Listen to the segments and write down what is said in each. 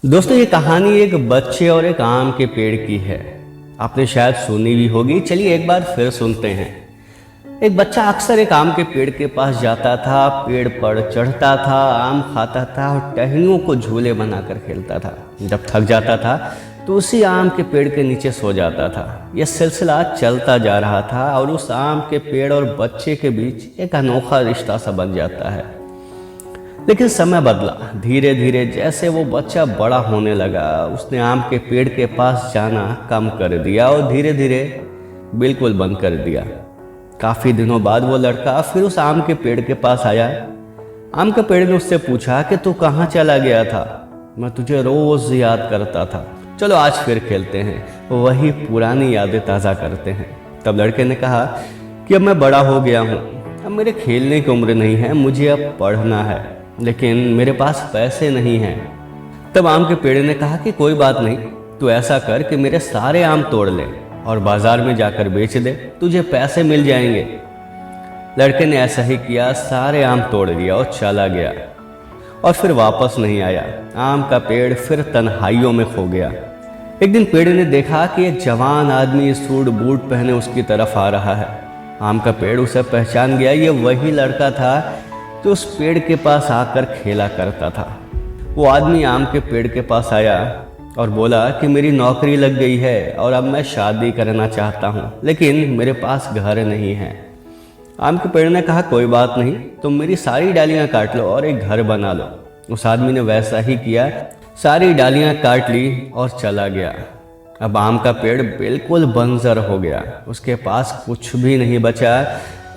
दोस्तों, ये कहानी एक बच्चे और एक आम के पेड़ की है। आपने शायद सुनी भी होगी। चलिए एक बार फिर सुनते हैं। एक बच्चा अक्सर एक आम के पेड़ के पास जाता था, पेड़ पर चढ़ता था, आम खाता था और टहनियों को झूले बनाकर खेलता था। जब थक जाता था तो उसी आम के पेड़ के नीचे सो जाता था। यह सिलसिला चलता जा रहा था और उस आम के पेड़ और बच्चे के बीच एक अनोखा रिश्ता सा बन जाता है। लेकिन समय बदला। धीरे धीरे जैसे वो बच्चा बड़ा होने लगा, उसने आम के पेड़ के पास जाना कम कर दिया और धीरे धीरे बिल्कुल बंद कर दिया। काफ़ी दिनों बाद वो लड़का फिर उस आम के पेड़ के पास आया। आम के पेड़ ने उससे पूछा कि तू कहाँ चला गया था? मैं तुझे रोज़ याद करता था। चलो आज फिर खेलते हैं, वही पुरानी यादें ताज़ा करते हैं। तब लड़के ने कहा कि अब मैं बड़ा हो गया हूँ, अब मेरे खेलने की उम्र नहीं है, मुझे अब पढ़ना है, लेकिन मेरे पास पैसे नहीं हैं। तब आम के पेड़ ने कहा कि कोई बात नहीं, तू ऐसा कर कि मेरे सारे आम तोड़ ले और बाजार में जाकर बेच दे, तुझे पैसे मिल जाएंगे। लड़के ने ऐसा ही किया, सारे आम तोड़ लिया और चला गया और फिर वापस नहीं आया। आम का पेड़ फिर तन्हाइयों में खो गया। एक दिन पेड़ ने देखा कि एक जवान आदमी सूट बूट पहने उसकी तरफ आ रहा है। आम का पेड़ उसे पहचान गया। ये वही लड़का था जो उस पेड़ के पास आकर खेला करता था। वो आदमी आम के पेड़ के पास आया और बोला कि मेरी नौकरी लग गई है और अब मैं शादी करना चाहता हूँ, लेकिन मेरे पास घर नहीं है। आम के पेड़ ने कहा कोई बात नहीं, तुम मेरी सारी डालियाँ काट लो और एक घर बना लो। उस आदमी ने वैसा ही किया, सारी डालियाँ काट ली और चला गया। अब आम का पेड़ बिल्कुल बंजर हो गया, उसके पास कुछ भी नहीं बचा,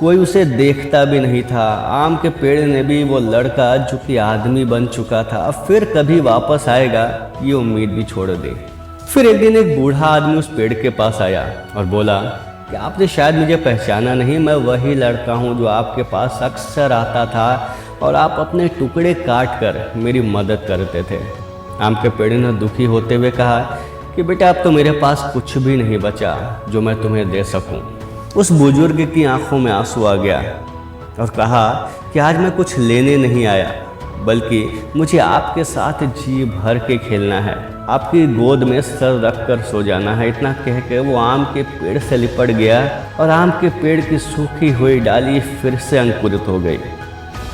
कोई उसे देखता भी नहीं था। आम के पेड़ ने भी वो लड़का जो कि आदमी बन चुका था फिर कभी वापस आएगा ये उम्मीद भी छोड़ दी। फिर एक दिन एक बूढ़ा आदमी उस पेड़ के पास आया और बोला कि आपने शायद मुझे पहचाना नहीं, मैं वही लड़का हूँ जो आपके पास अक्सर आता था और आप अपने टुकड़े काट कर मेरी मदद करते थे। आम के पेड़ ने दुखी होते हुए कहा कि बेटा अब तो मेरे पास कुछ भी नहीं बचा जो मैं तुम्हें दे सकूं। उस बुजुर्ग की आंखों में आंसू आ गया और कहा कि आज मैं कुछ लेने नहीं आया, बल्कि मुझे आपके साथ जी भर के खेलना है, आपकी गोद में सर रख कर सो जाना है। इतना कह के वो आम के पेड़ से लिपट गया और आम के पेड़ की सूखी हुई डाली फिर से अंकुरित हो गई।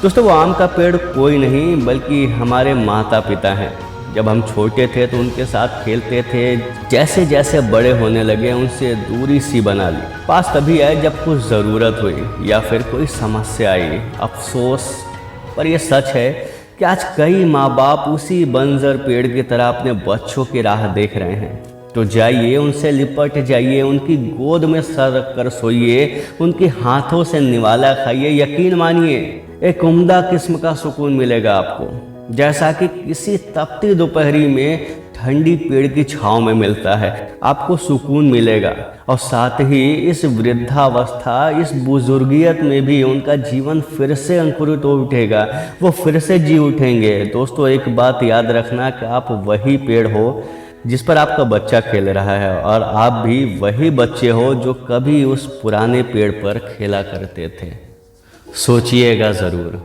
दोस्तों, वो आम का पेड़ कोई नहीं बल्कि हमारे माता पिता हैं। जब हम छोटे थे तो उनके साथ खेलते थे, जैसे जैसे बड़े होने लगे उनसे दूरी सी बना ली। पास तभी आए जब कुछ ज़रूरत हुई या फिर कोई समस्या आई। अफसोस पर यह सच है कि आज कई माँ बाप उसी बंजर पेड़ की तरह अपने बच्चों की राह देख रहे हैं। तो जाइए, उनसे लिपट जाइए, उनकी गोद में सर रख कर सोइए, उनके हाथों से निवाला खाइए। यकीन मानिए एक उम्दा किस्म का सुकून मिलेगा आपको, जैसा कि किसी तपती दोपहरी में ठंडी पेड़ की छांव में मिलता है। आपको सुकून मिलेगा और साथ ही इस वृद्धावस्था, इस बुजुर्गियत में भी उनका जीवन फिर से अंकुरित हो उठेगा, वो फिर से जी उठेंगे। दोस्तों, एक बात याद रखना कि आप वही पेड़ हो जिस पर आपका बच्चा खेल रहा है और आप भी वही बच्चे हो जो कभी उस पुराने पेड़ पर खेला करते थे। सोचिएगा ज़रूर।